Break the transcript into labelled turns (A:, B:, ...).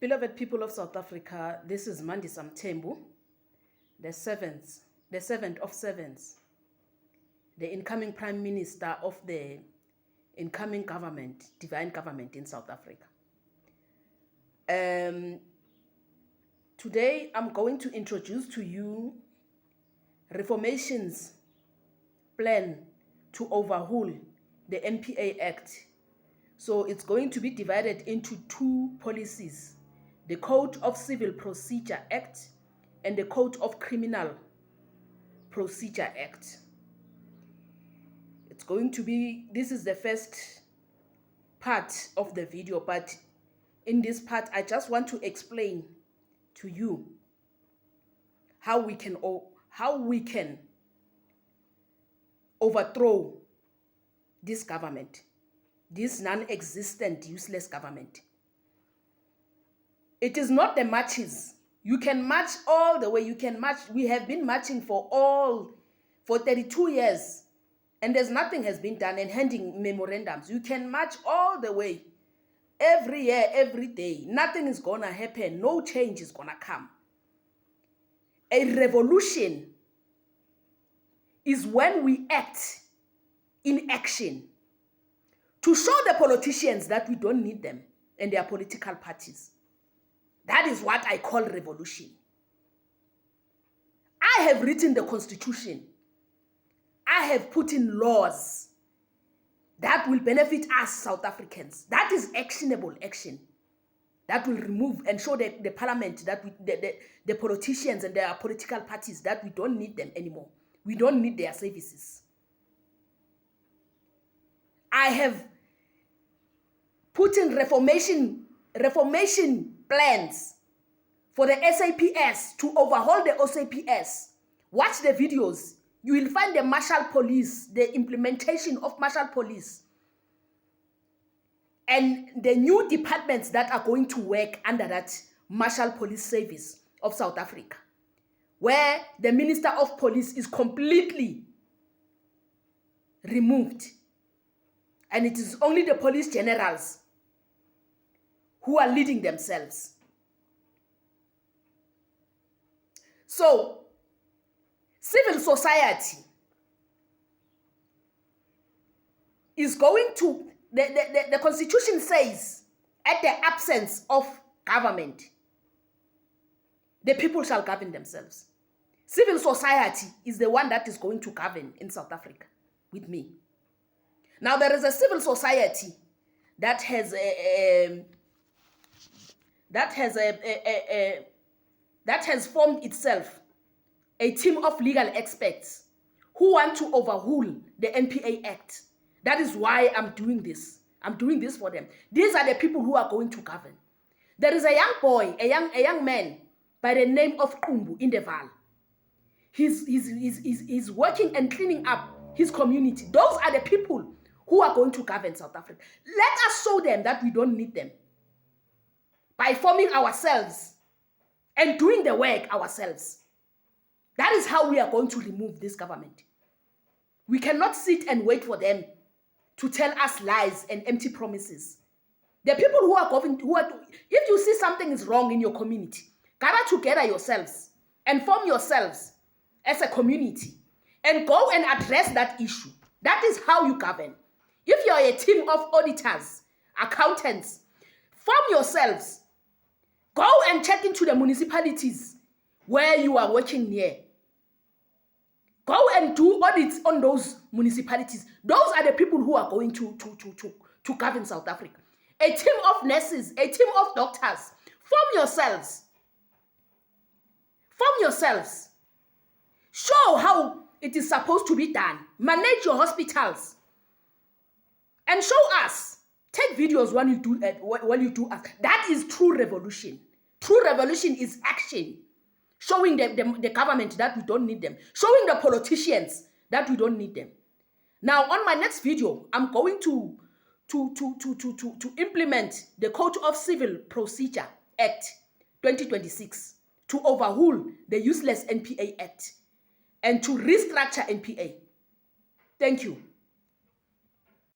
A: Beloved people of South Africa, this is Mandisa Mthembu, the servant of servants, the incoming Prime Minister of the incoming government, divine government in South Africa. Today, I'm going to introduce to you Reformation's plan to overhaul the NPA Act. So it's going to be divided into two policies: the Code of Civil Procedure Act and the Code of Criminal Procedure Act. It's going to be, this is the first part of the video, but in this part, I just want to explain to you how we can overthrow this government, this non-existent, useless government. It is not the marches. You can march all the way. You can march. We have been marching for 32 years, and there's nothing has been done, and handing memorandums. You can march all the way. Every year, every day, nothing is gonna happen. No change is gonna come. A revolution is when we act in action to show the politicians that we don't need them and their political parties. That is what I call revolution. I have written the Constitution. I have put in laws that will benefit us South Africans. That is actionable action. That will remove and show the parliament, that the politicians and their political parties, that we don't need them anymore. We don't need their services. I have put in reformation plans for the SAPS to overhaul the SAPS. Watch the videos. You will find the Marshall Police, the implementation of Marshall Police, and the new departments that are going to work under that Marshall Police Service of South Africa, where the Minister of Police is completely removed. And it is only the police generals who are leading themselves. So, civil society is going to, the Constitution says, at the absence of government, the people shall govern themselves. Civil society is the one that is going to govern in South Africa with me. Now, there is a civil society that has formed itself a team of legal experts who want to overhaul the NPA Act. That is why I'm doing this. I'm doing this for them. These are the people who are going to govern. There is a young boy, a young man by the name of Qumbu in the Val. He's working and cleaning up his community. Those are the people who are going to govern South Africa. Let us show them that we don't need them by forming ourselves and doing the work ourselves. That is how we are going to remove this government. We cannot sit and wait for them to tell us lies and empty promises. The people who are going, if you see something is wrong in your community, gather together yourselves and form yourselves as a community and go and address that issue. That is how you govern. If you are a team of auditors, accountants, form yourselves. Go and check into the municipalities where you are working near. Go and do audits on those municipalities. Those are the people who are going to govern South Africa. A team of nurses, a team of doctors. Form yourselves. Form yourselves. Show how it is supposed to be done. Manage your hospitals. And show us. Take videos when you do us. That is true revolution. True revolution is action. Showing the government that we don't need them. Showing the politicians that we don't need them. Now, on my next video, I'm going to implement the Code of Civil Procedure Act 2026 to overhaul the useless NPA Act and to restructure NPA. Thank you.